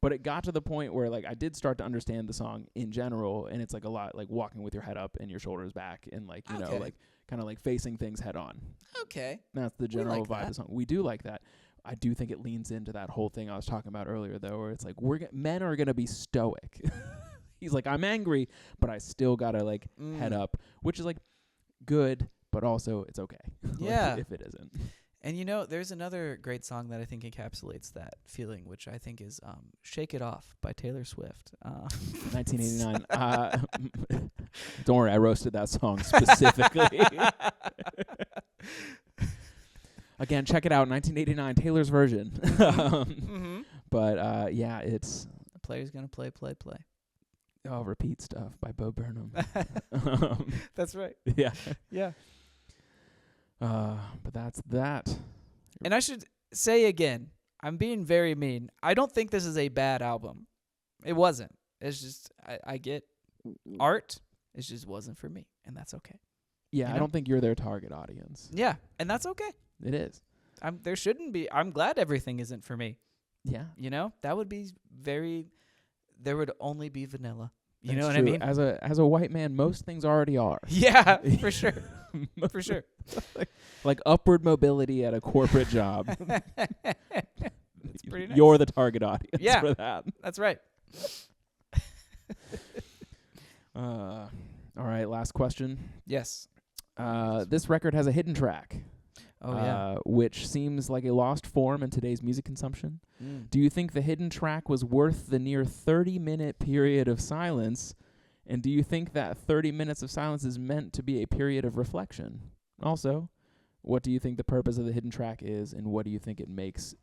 but it got to the point where like I did start to understand the song in general, and it's like a lot like walking with your head up and your shoulders back, and like you know Okay. like kind of like facing things head on. Okay. That's the general like vibe of that. the song. We do like that. I do think it leans into that whole thing I was talking about earlier, though, where it's like men are gonna be stoic. He's like, I'm angry, but I still gotta like head up, which is like good, but also it's okay. Like, Yeah. if it isn't. And there's another great song that I think encapsulates that feeling, which I think is "Shake It Off" by Taylor Swift. 1989. Don't worry, I roasted that song specifically. Again, check it out, 1989, Taylor's version. But yeah, it's The player's gonna play. repeat stuff by Bo Burnham. That's right. Yeah. Yeah. But that's that. And I should say again, I'm being very mean. I don't think this is a bad album. It wasn't. It's just I get art. It just wasn't for me, and that's okay. Yeah, You I know? don't think you're their target audience. Yeah, and that's okay. It is. There shouldn't be. I'm glad everything isn't for me. Yeah. That would be there would only be vanilla. You That's know what true. I mean? As a white man, most things already are. Yeah, for sure. For sure. Like upward mobility at a corporate job. It's pretty nice. You're the target audience Yeah. for that. That's right. All right, last question. Yes. This record has a hidden track. Oh, yeah. Which seems like a lost form in today's music consumption. Do you think the hidden track was worth the near 30-minute period of silence? And do you think that 30 minutes of silence is meant to be a period of reflection? Also, what do you think the purpose of the hidden track is, and what do you think makes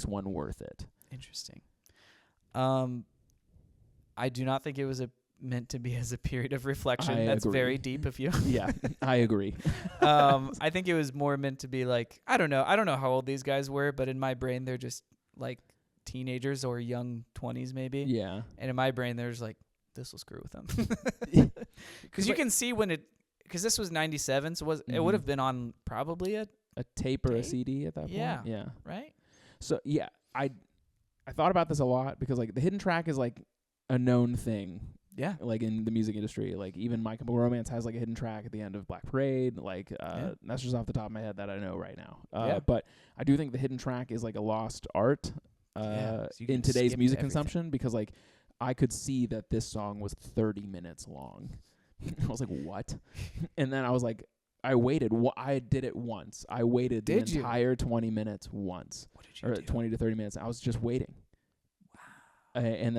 one worth it? Interesting. I do not think it was meant to be as a period of reflection. I That's agree. very deep of you. Yeah, I agree. I think it was more meant to be like, I don't know how old these guys were, but in my brain they're just like teenagers or young 20s maybe. Yeah. And in my brain there's like, this will screw with them. Because you like, can see because this was 97, so it would have been on probably a tape or a tape? CD at that point. Yeah. Yeah. right. So yeah, I thought about this a lot because like the hidden track is like a known thing. Yeah. Like in the music industry, like even My Chemical Romance has like a hidden track at the end of Black Parade. Like that's just off the top of my head that I know right now. But I do think the hidden track is like a lost art So you in can today's skip music everything. consumption because like I could see that this song was 30 minutes long. I was like, what? And then I was like, I waited. I did it once. I waited Did the you? entire 20 minutes once. What did you Or do? 20 to 30 minutes. I was just waiting. Wow. And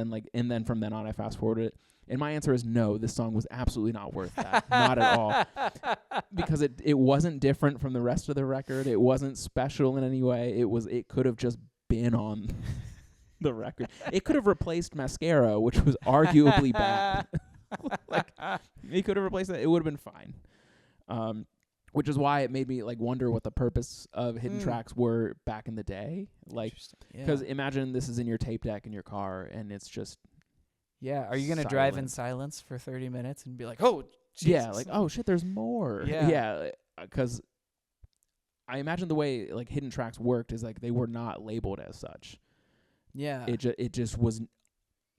then from then on, I fast forwarded it. And my answer is no. This song was absolutely not worth that. Not at all. Because it wasn't different from the rest of the record. It wasn't special in any way. It could have just been on the record. It could have replaced Mascara, which was arguably bad. Like, he could have replaced it. It would have been fine. Which is why it made me like wonder what the purpose of hidden tracks were back in the day. Like, because imagine this is in your tape deck in your car, and it's just are you gonna drive in silence for 30 minutes and be like, oh, Jesus. Yeah, like, oh shit, there's more. Yeah, because I imagine the way like hidden tracks worked is like they were not labeled as such. Yeah, it just was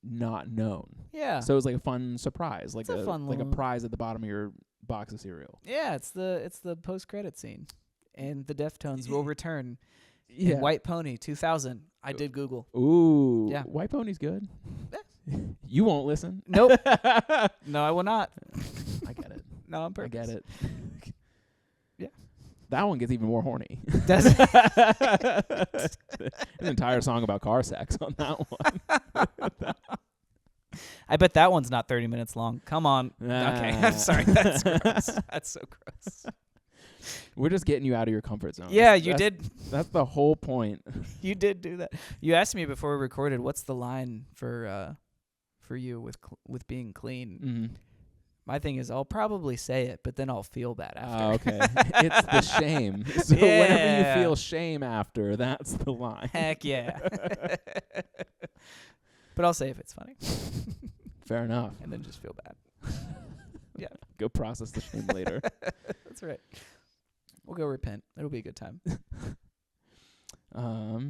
not known. Yeah, so it was like a fun surprise, like it's a prize at the bottom of your box of cereal. Yeah, it's the post-credit scene, and the Deftones will return. In White Pony 2000. I did Google. Ooh, yeah, White Pony's good. You won't listen. Nope. No, I will not. I get it. No, on purpose. I get it. Yeah. That one gets even more horny. Does it? An entire song about car sex on that one. I bet that one's not 30 minutes long. Come on. Okay. I'm sorry. That's gross. That's so gross. We're just getting you out of your comfort zone. Yeah, you did. That's the whole point. You did do that. You asked me before we recorded, what's the line for you with being clean? Mm-hmm. My thing is, I'll probably say it, but then I'll feel bad after. Oh, okay. It's the shame. So whenever you feel shame after, that's the line. Heck yeah. But I'll say if it's funny. Fair enough. And then just feel bad. Yeah. Go process the shame later. That's right. We'll go repent. It'll be a good time. All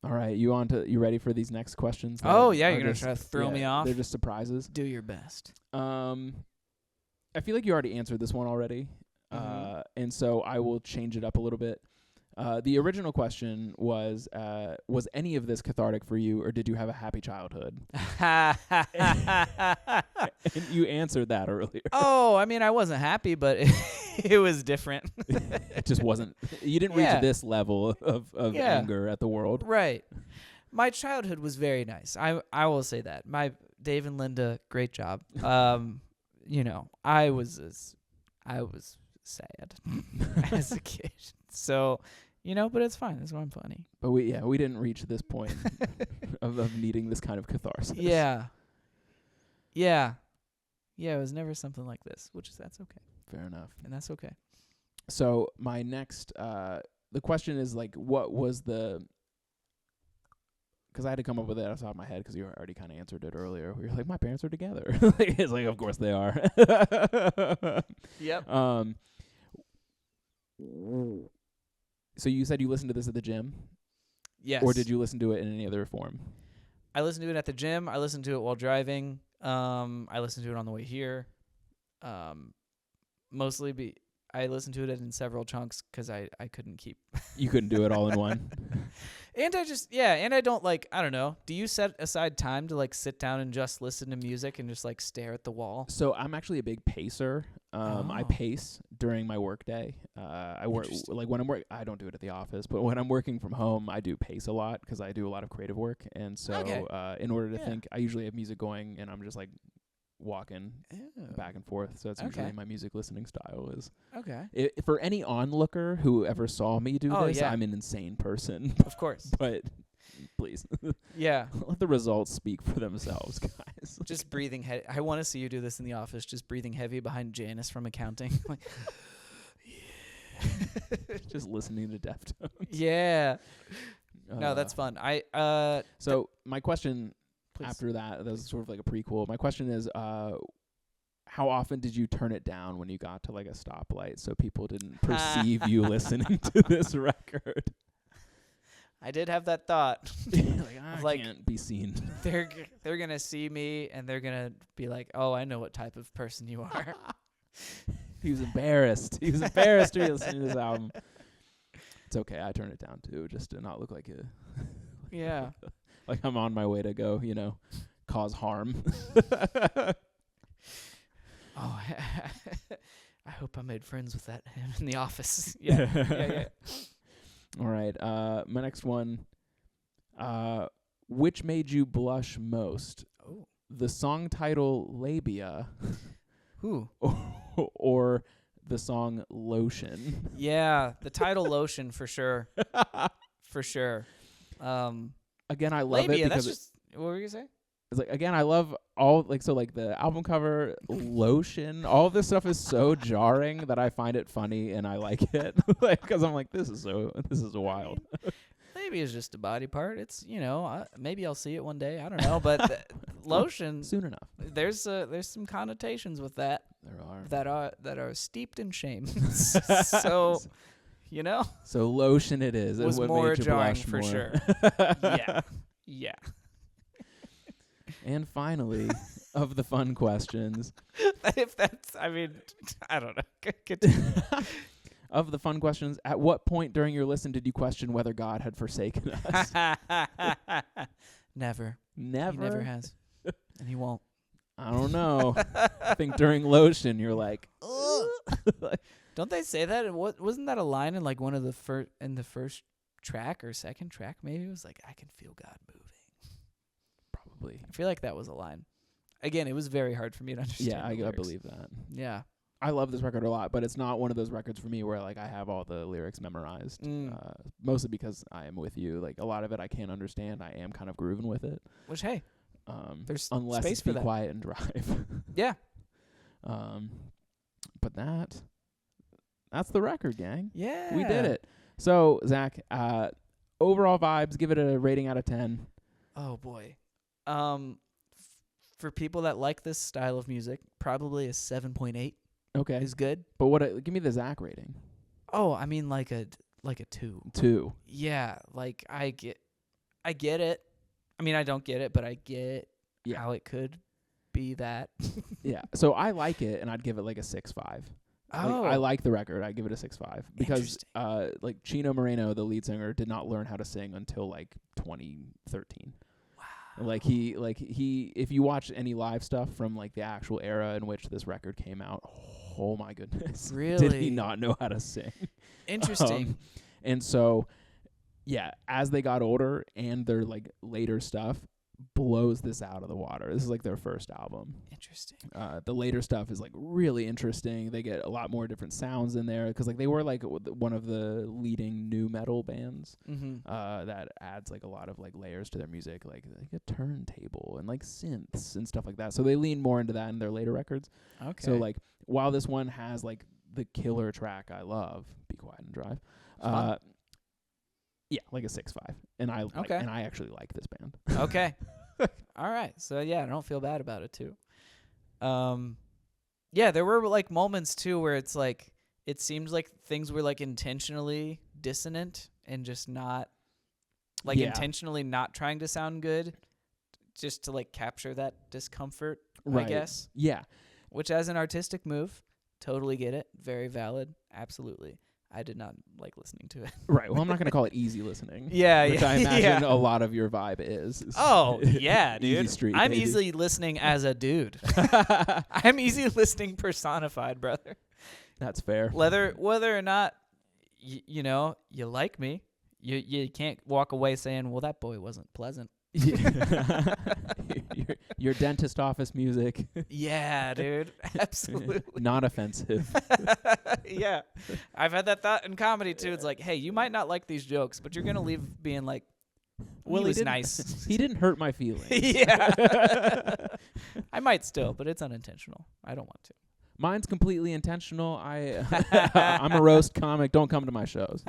right. You ready for these next questions? Oh, yeah. You're going to try to throw me off? They're just surprises. Do your best. I feel like you already answered this one already. And so I will change it up a little bit. The original question was any of this cathartic for you, or did you have a happy childhood? And you answered that earlier. Oh, I mean, I wasn't happy, but it was different. It just wasn't. You didn't reach this level of anger at the world. Right. My childhood was very nice. I will say that. My Dave and Linda, great job. I was sad as a kid. So, but it's fine. That's why I'm funny. But we didn't reach this point of needing this kind of catharsis. Yeah. Yeah. Yeah, it was never something like this, that's okay. Fair enough. And that's okay. So my next, the question is like, what was the, because I had to come up with it off the top of my head because you already kind of answered it earlier. You're like, my parents are together. It's like, of course they are. Yep. So you said you listened to this at the gym? Yes. Or did you listen to it in any other form? I listened to it at the gym. I listened to it while driving. I listened to it on the way here. Mostly I listened to it in several chunks because I couldn't keep. You couldn't do it all in one? And I don't I don't know. Do you set aside time to sit down and just listen to music and just stare at the wall? So I'm actually a big pacer. I pace during my work day. I work when I'm I don't do it at the office, but when I'm working from home, I do pace a lot because I do a lot of creative work. And so in order to think, I usually have music going and I'm just walking back and forth. So that's usually my music listening style is. Okay. For any onlooker who ever saw me do this, I'm an insane person. Of course. But please. Yeah. Let the results speak for themselves, guys. Just breathing heavy. I want to see you do this in the office, just breathing heavy behind Janice from accounting. Just listening to Deftones. Yeah. No, that's fun. So my question after that was sort of like a prequel. My question is, how often did you turn it down when you got to a stoplight so people didn't perceive you listening to this record? I did have that thought. I can't be seen. They're gonna see me and they're gonna be like, "Oh, I know what type of person you are." He was embarrassed. He was embarrassed to be listening to this album. It's okay. I turned it down too, just to not look like a. Yeah. Like I'm on my way to go, cause harm. Oh, I hope I made friends with him in the office. Yeah. All right. My next one. Which made you blush most? Oh. The song title Labia. Who? Or the song Lotion. Yeah, the title Lotion for sure. For sure. Again, I love labia, it because that's just what were you gonna say? it's like, again, I love all, like, so, like, the album cover, lotion, all of this stuff is so jarring that I find it funny and I like it, like, because I'm like, this is wild. Labia is just a body part. It's, maybe I'll see it one day. I don't know, but lotion Soon enough. There's some connotations with that. There are. that are steeped in shame. So, So lotion it is. was what more made you jarring blush for more. sure. Yeah. And finally, of the fun questions. If that's, I don't know. Continue. Of the fun questions, at what point during your listen did you question whether God had forsaken us? Never. Never? He never has. And he won't. I don't know. I think during lotion, you're like, ugh. Don't they say that? Wasn't that a line in like one of the first track or second track? Maybe it was like, I can feel God moving. Probably. I feel like that was a line. Again, it was very hard for me to understand. Yeah, I believe that. Yeah. I love this record a lot, but it's not one of those records for me where like I have all the lyrics memorized. Mostly because I am with you. Like a lot of it I can't understand. I am kind of grooving with it. Which, hey, there's unless space it's for Be that. Quiet and Drive. Yeah. But that's the record, gang. Yeah. We did it. So, Zach, overall vibes, give it a rating out of 10. Oh, boy. For people that like this style of music, probably a 7.8 Okay. is good. But give me the Zach rating. Oh, I mean like a 2. 2. Yeah, like I get it. I mean, I don't get it, but I get how it could be that. Yeah. So I like it, and I'd give it like a 6.5. Oh. I like the record. I give it a 6.5 because like Chino Moreno, the lead singer, did not learn how to sing until like 2013. Wow. Like he if you watch any live stuff from like the actual era in which this record came out, oh my goodness. Really? Did he not know how to sing? Interesting. And so yeah, as they got older and their like later stuff blows this out of the water. This is like their first album. Interesting. The later stuff is like really interesting. They get a lot more different sounds in there because like they were like one of the leading nu metal bands. That adds like a lot of like layers to their music, like a turntable and like synths and stuff like that. So they lean more into that in their later records. Okay. So like while this one has like the killer track I love, Be Quiet and Drive. Yeah, like a 6.5, and I actually like this band. Okay, all right. So yeah, I don't feel bad about it too. Yeah, there were like moments too where it's like it seems like things were like intentionally dissonant and just not like intentionally not trying to sound good, just to like capture that discomfort. Right. I guess. Yeah. Which, as an artistic move, totally get it. Very valid. Absolutely. I did not like listening to it. Right. Well, I'm not going to call it easy listening. Yeah, which I imagine a lot of your vibe is. Oh, yeah, dude. Easy street, I'm baby. easily listening as a dude. I'm easy listening personified, brother. That's fair. Whether or not, you like me, you can't walk away saying, well, that boy wasn't pleasant. your dentist office music. Yeah, dude. Absolutely. Not offensive. Yeah. I've had that thought in comedy too. It's like, hey, you might not like these jokes, but you're going to leave being like, well, he was nice. He didn't hurt my feelings. Yeah. I might still, but it's unintentional. I don't want to. Mine's completely intentional. I'm a roast comic. Don't come to my shows.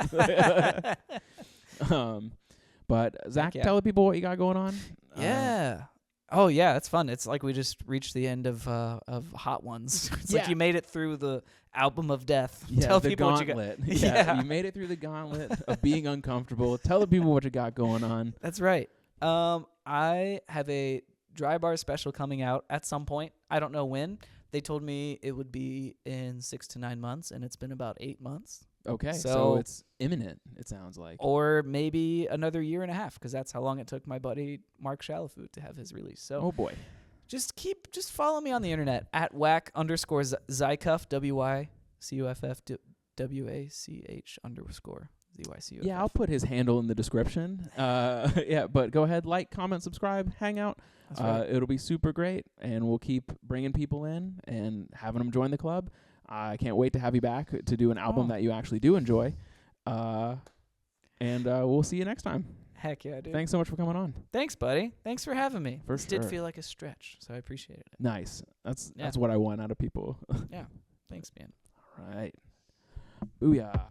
But Zach, tell the people what you got going on. Yeah. Oh yeah, that's fun. It's like we just reached the end of Hot Ones. It's like you made it through the album of death. Yeah, tell the people gauntlet. what you got. Yeah, you made it through the gauntlet of being uncomfortable. Tell the people what you got going on. That's right. I have a dry bar special coming out at some point. I don't know when. They told me it would be in 6 to 9 months, and it's been about 8 months. Okay, so it's imminent, it sounds like. Or maybe another year and a half, because that's how long it took my buddy Mark Shalafoot to have his release. So, oh boy. Just follow me on the internet at @whack_Wycuff, WYCUF_ZYCUF. Yeah, I'll put his handle in the description. Yeah, but go ahead, like, comment, subscribe, hang out. That's right. It'll be super great, and we'll keep bringing people in and having them join the club. I can't wait to have you back to do an album that you actually do enjoy. And we'll see you next time. Heck yeah, dude. Thanks so much for coming on. Thanks, buddy. Thanks for having me. For This did sure. feel like a stretch, so I appreciated it. Nice. That's Yeah. what I want out of people. Yeah. Thanks, man. All right. Booyah.